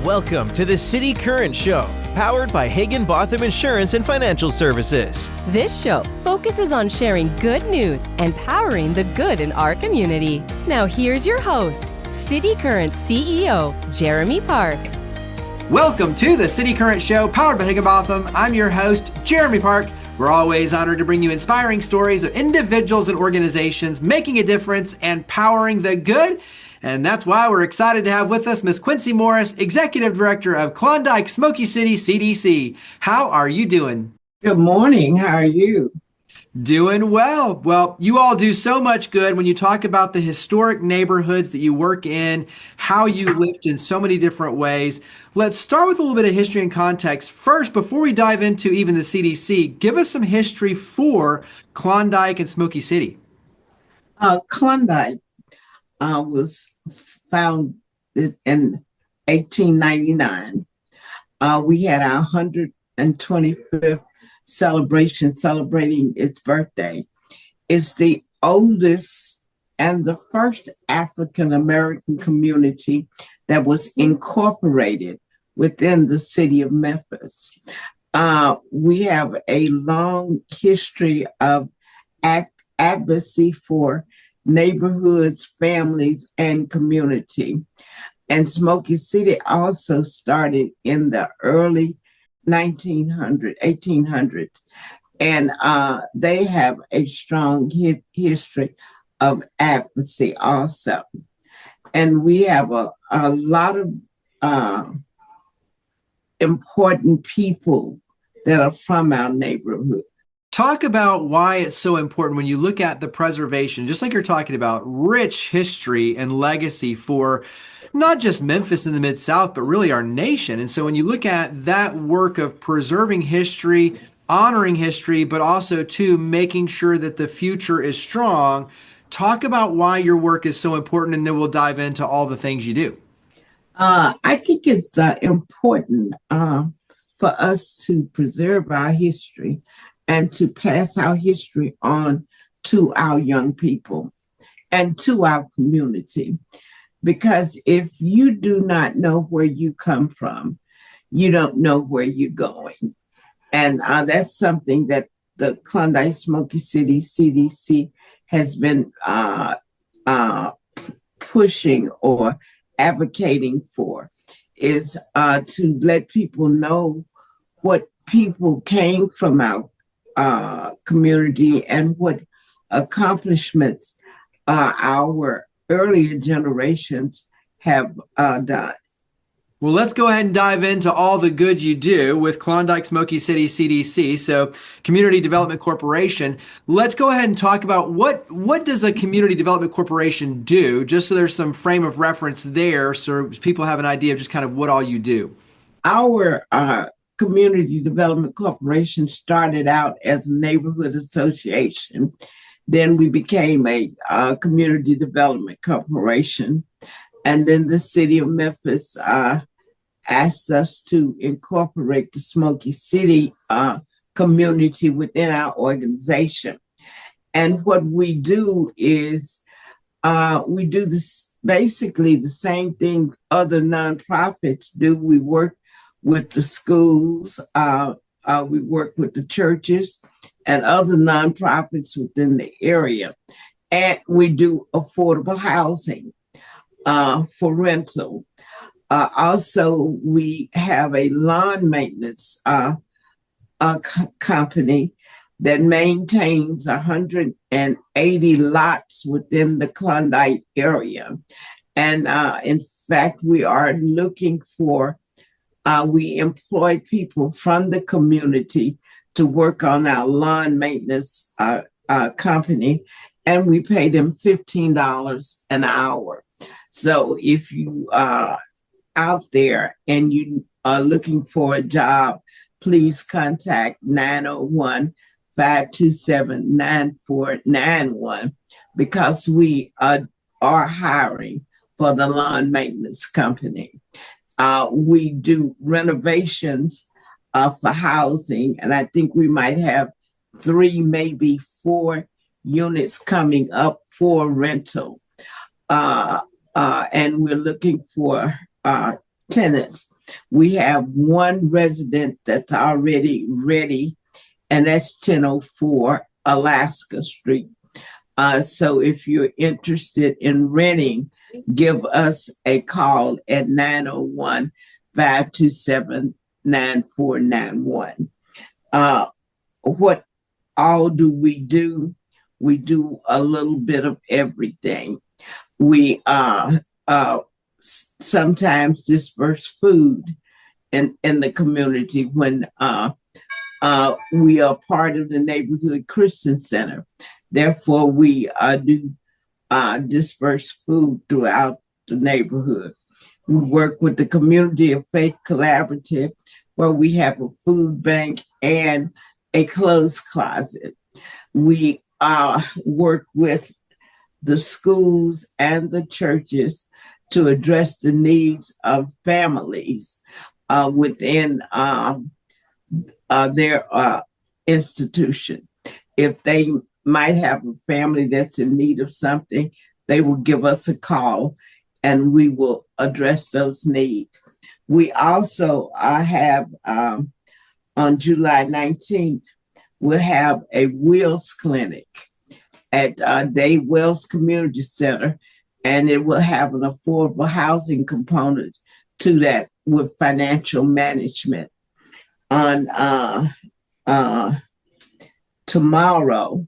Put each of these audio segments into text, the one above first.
Welcome to the City Current Show, powered by Higginbotham Insurance and Financial Services. This show focuses on sharing good news and powering the good in our community. Now here's your host, City Current CEO, Jeremy Park. Welcome to the City Current Show, powered by Higginbotham. I'm your host, Jeremy Park. We're always honored to bring you inspiring stories of individuals and organizations making a difference and powering the good. And that's why we're excited to have with us Ms. Quincey Morris, Executive Director of Klondike Smokey City, CDC. How are you doing? Good morning. How are you? Doing well. Well, you all do so much good when you talk about the historic neighborhoods that you work in, how you lift in so many different ways. Let's start with a little bit of history and context. First, before we dive into even the CDC, give us some history for Klondike and Smokey City. Klondike was founded in 1899. We had our 125th celebration celebrating its birthday. It's the oldest and the first African American community that was incorporated within the city of Memphis. We have a long history of advocacy for neighborhoods, families, and community. And Smokey City also started in the early 1800s. And they have a strong history of advocacy also. And we have a lot of important people that are from our neighborhood. Talk about why it's so important when you look at the preservation, just like you're talking about, rich history and legacy for not just Memphis in the Mid-South, but really our nation. And so when you look at that work of preserving history, honoring history, but also too making sure that the future is strong, talk about why your work is so important, and then we'll dive into all the things you do. I think it's important for us to preserve our history and to pass our history on to our young people and to our community. Because if you do not know where you come from, you don't know where you're going. And that's something that the Klondike Smokey City CDC has been pushing or advocating for, is to let people know what people came from our community and what accomplishments our earlier generations have done. Well, let's go ahead and dive into all the good you do with Klondike Smokey City CDC, so Community Development Corporation. Let's go ahead and talk about what does a Community Development Corporation do, just so there's some frame of reference there so people have an idea of just kind of what all you do. Our Community Development Corporation started out as a neighborhood association. Then we became a Community Development Corporation. And then the city of Memphis asked us to incorporate the Smokey City community within our organization. And what we do is we do this basically the same thing other nonprofits do. We work with the schools, we work with the churches and other nonprofits within the area. And we do affordable housing for rental. Also, we have a lawn maintenance company that maintains 180 lots within the Klondike area. And in fact, we are looking for we employ people from the community to work on our lawn maintenance company, and we pay them $15 an hour. So if you are out there and you are looking for a job, please contact 901-527-9491 because we are hiring for the lawn maintenance company. We do renovations for housing, and I think we might have 3, maybe 4 units coming up for rental. And we're looking for tenants. We have one resident that's already ready, and that's 1004 Alaska Street. So if you're interested in renting, give us a call at 901-527-9491. What all do we do? We do a little bit of everything. We sometimes disperse food in the community when we are part of the Neighborhood Christian Center. Therefore, we do disperse food throughout the neighborhood. We work with the Community of Faith Collaborative, where we have a food bank and a clothes closet. We work with the schools and the churches to address the needs of families within their institution. If they might have a family that's in need of something, they will give us a call and we will address those needs. We also have on July 19th, we'll have a Wills Clinic at Dave Wells Community Center, and it will have an affordable housing component to that with financial management. On tomorrow,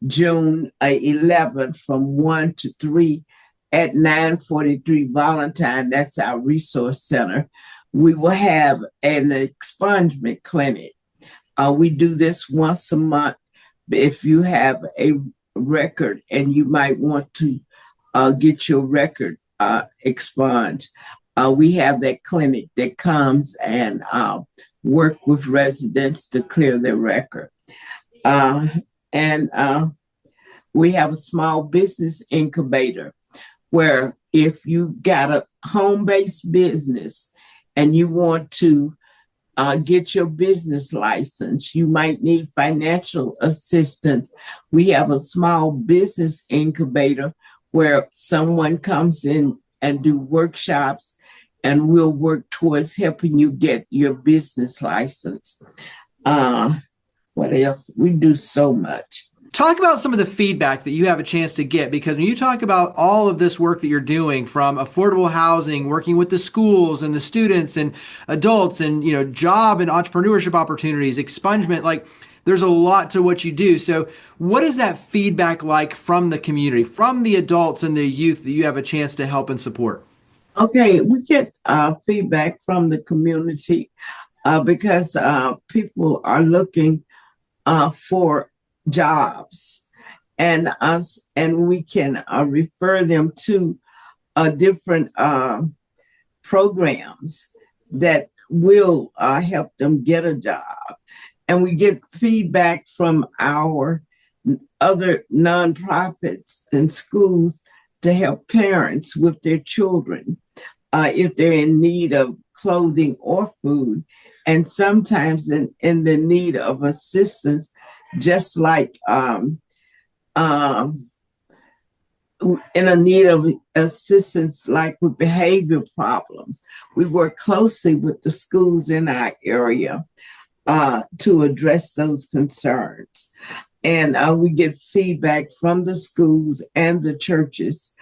June 11th, from 1 to 3 at 943 Valentine, that's our resource center, we will have an expungement clinic. We do this once a month. If you have a record and you might want to get your record expunged, we have that clinic that comes and work with residents to clear their record. And we have a small business incubator where if you got a home-based business and you want to get your business license, you might need financial assistance. We have a small business incubator where someone comes in and do workshops, and we'll work towards helping you get your business license. What else? We do so much. Talk about some of the feedback that you have a chance to get, because when you talk about all of this work that you're doing, from affordable housing, working with the schools and the students and adults, and job and entrepreneurship opportunities, expungement, like there's a lot to what you do. So what is that feedback like from the community, from the adults and the youth that you have a chance to help and support? Okay, we get feedback from the community because people are looking for jobs, and we can refer them to different programs that will help them get a job. And we get feedback from our other nonprofits and schools to help parents with their children if they're in need of clothing or food, and sometimes in the need of assistance, just like in a need of assistance, like with behavior problems. We work closely with the schools in our area to address those concerns. And we get feedback from the schools and the churches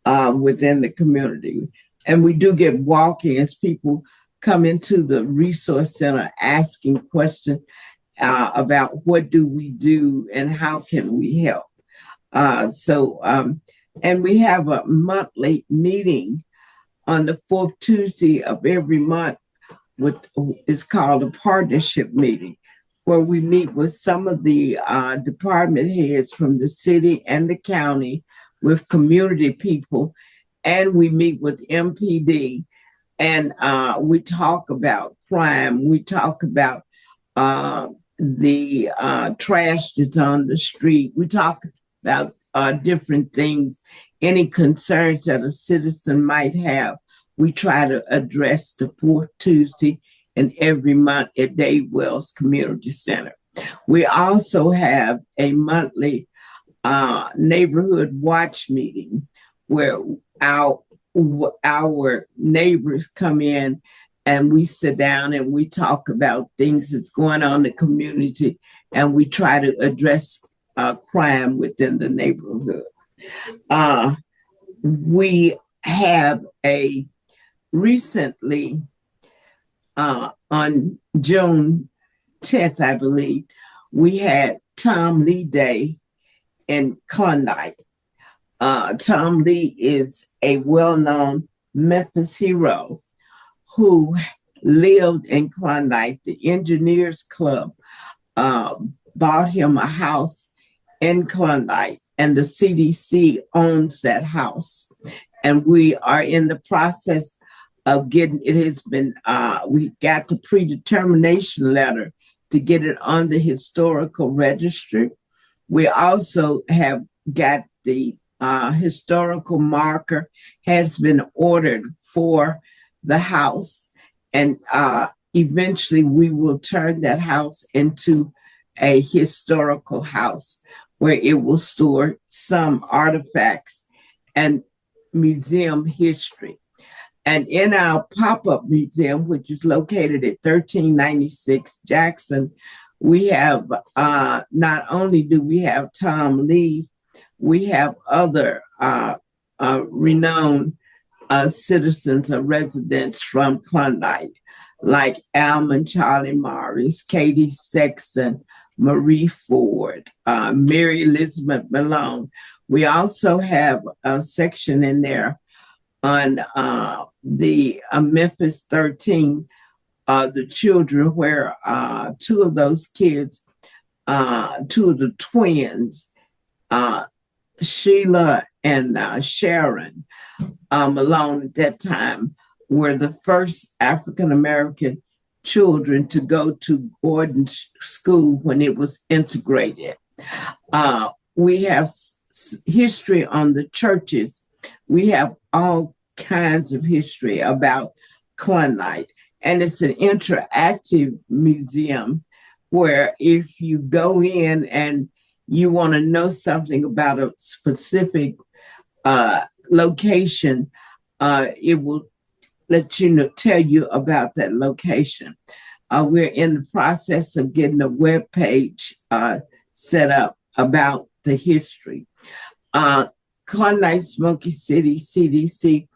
within the community. And we do get walk-ins. People come into the resource center asking questions about what do we do and how can we help. And we have a monthly meeting on the fourth Tuesday of every month, it's called a partnership meeting, where we meet with some of the department heads from the city and the county, with community people, and we meet with MPD, and we talk about crime. We talk about the trash that's on the street. We talk about different things, any concerns that a citizen might have. We try to address the fourth Tuesday in every month at Dave Wells Community Center. We also have a monthly neighborhood watch meeting where our neighbors come in and we sit down and we talk about things that's going on in the community, and we try to address crime within the neighborhood. We have recently on June 10th, I believe, we had Tom Lee Day in Klondike. Tom Lee is a well-known Memphis hero who lived in Klondike. The Engineers Club bought him a house in Klondike, and the CDC owns that house. And we are in the process of getting, it has been, we got the predetermination letter to get it on the historical registry. We also have got the historical marker has been ordered for the house. And eventually we will turn that house into a historical house where it will store some artifacts and museum history. And in our pop-up museum, which is located at 1396 Jackson, we have, not only do we have Tom Lee, we have other renowned citizens or residents from Klondike, like Almond Charlie Morris, Katie Sexton, Marie Ford, Mary Elizabeth Malone. We also have a section in there on the Memphis 13, the children, where two of those kids, two of the twins, Sheila and Sharon Malone at that time, were the first African-American children to go to boarding school when it was integrated. We have history on the churches. We have all kinds of history about Klondike. And it's an interactive museum where if you go in and you want to know something about a specific location, it will let you know, tell you about that location. We're in the process of getting a web page set up about the history. Klondike, Smokey City, CDC,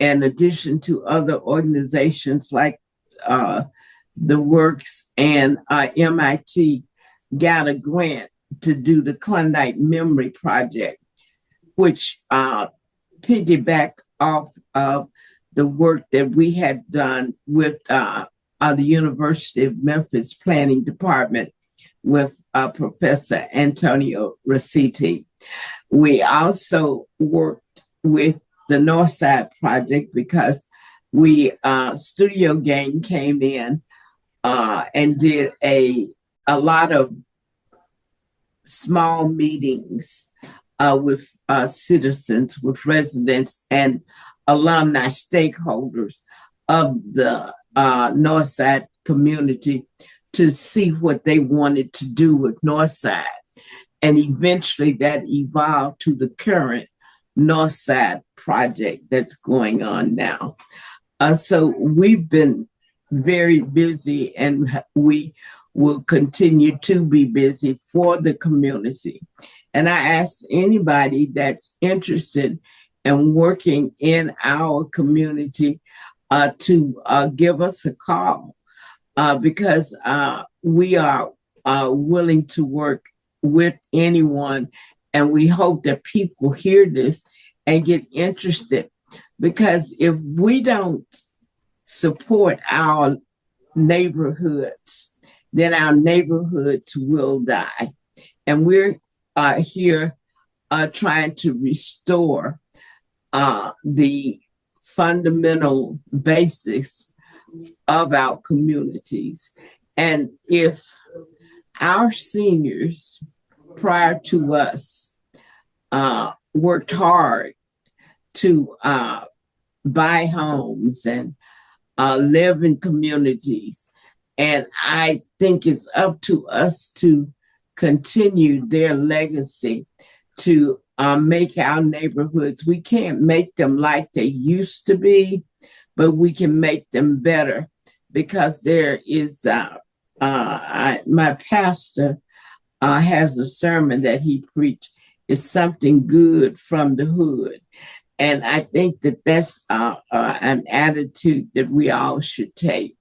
in addition to other organizations like the Works and MIT, got a grant to do the Klondike Memory Project, which piggyback off of the work that we had done with the University of Memphis Planning Department with Professor Antonio Rossetti. We also worked with the Northside Project because Studio Gang came in and did a lot of small meetings with citizens, with residents and alumni stakeholders of the Northside community to see what they wanted to do with Northside. And eventually that evolved to the current Northside project that's going on now. So we've been very busy, and we will continue to be busy for the community. And I ask anybody that's interested in working in our community to give us a call because we are willing to work with anyone. And we hope that people hear this and get interested, because if we don't support our neighborhoods, then our neighborhoods will die. And we're here trying to restore the fundamental basics of our communities. And if our seniors prior to us worked hard to buy homes and live in communities, and I think it's up to us to continue their legacy to make our neighborhoods. We can't make them like they used to be, but we can make them better because there is, my pastor has a sermon that he preached, is something good from the hood. And I think that that's an attitude that we all should take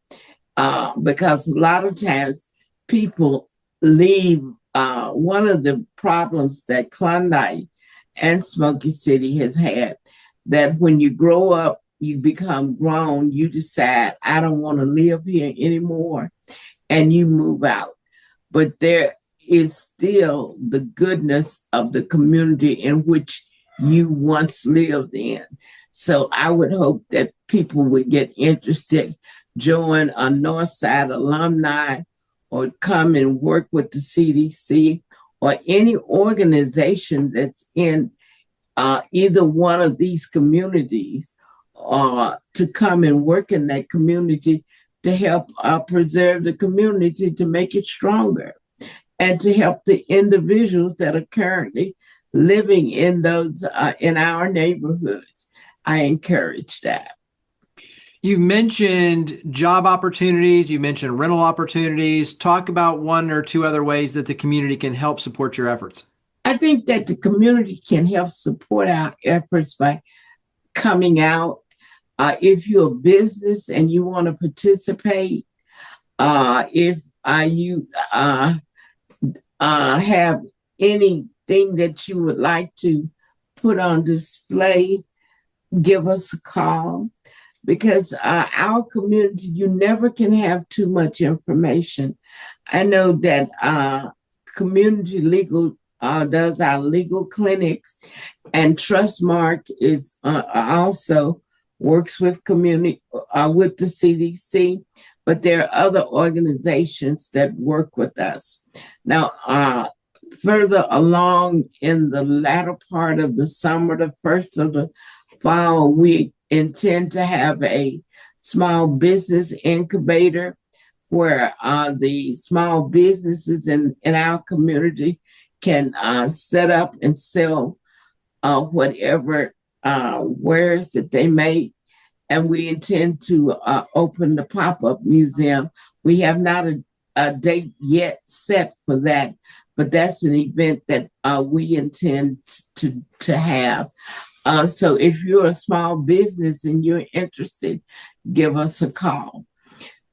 because a lot of times people leave. One of the problems that Klondike and Smokey City has had, that when you grow up, you become grown, you decide, I don't want to live here anymore, and you move out. But there is still the goodness of the community in which you once lived in. So I would hope that people would get interested, join a Northside alumni, or come and work with the CDC or any organization that's in either one of these communities, to come and work in that community to help preserve the community, to make it stronger, and to help the individuals that are currently living in those in our neighborhoods. I encourage that. You've mentioned job opportunities, you mentioned rental opportunities. Talk about one or two other ways that the community can help support your efforts. I think that the community can help support our efforts by coming out. If you're a business and you want to participate, if you have anything that you would like to put on display, give us a call. Because our community, you never can have too much information. I know that Community Legal does our legal clinics, and Trustmark is also works with community with the CDC, but there are other organizations that work with us. Now, further along in the latter part of the summer, the first of the fall, we intend to have a small business incubator where the small businesses in our community can set up and sell whatever wares that they make. And we intend to open the pop-up museum. We have not a date yet set for that, but that's an event that we intend to have. So if you're a small business and you're interested, give us a call.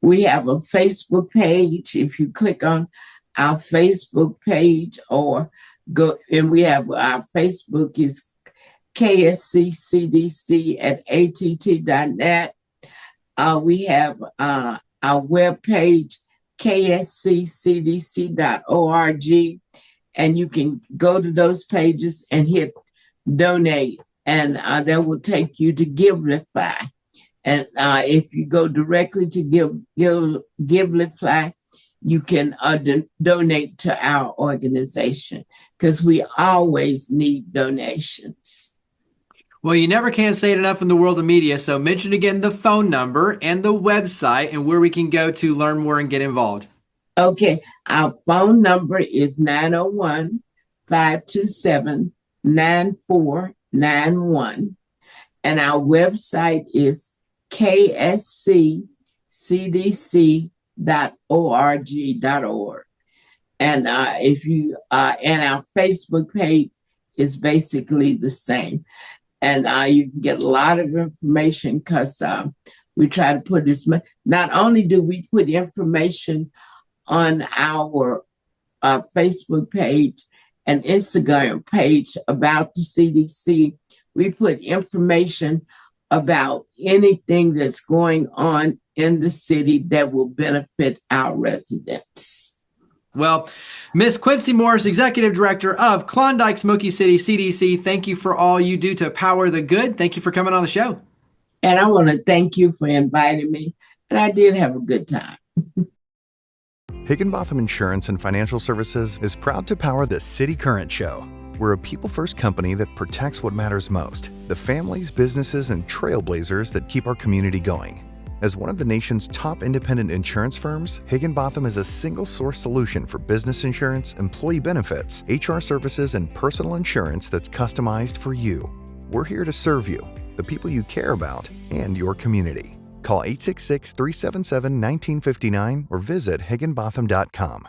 We have a Facebook page. If you click on our Facebook page or go, and we have our Facebook is Ksccdc at att.net. We have our webpage, ksccdc.org, and you can go to those pages and hit donate. And that will take you to Givelify. And if you go directly to Givelify, you can donate to our organization because we always need donations. Well, you never can say it enough in the world of media. So mention again the phone number and the website and where we can go to learn more and get involved. Okay. Our phone number is 901-527-9491. And our website is ksccdc.org.org. And if you and our Facebook page is basically the same. And you can get a lot of information because we try to put this. Not only do we put information on our Facebook page and Instagram page about the CDC, we put information about anything that's going on in the city that will benefit our residents. Well, Miss Quincey Morris, Executive Director of Klondike Smokey City CDC, thank you for all you do to power the good. Thank you for coming on the show. And I want to thank you for inviting me. And I did have a good time. Higginbotham Insurance and Financial Services is proud to power the City Current Show. We're a people-first company that protects what matters most, the families, businesses, and trailblazers that keep our community going. As one of the nation's top independent insurance firms, Higginbotham is a single-source solution for business insurance, employee benefits, HR services, and personal insurance that's customized for you. We're here to serve you, the people you care about, and your community. Call 866-377-1959 or visit higginbotham.com.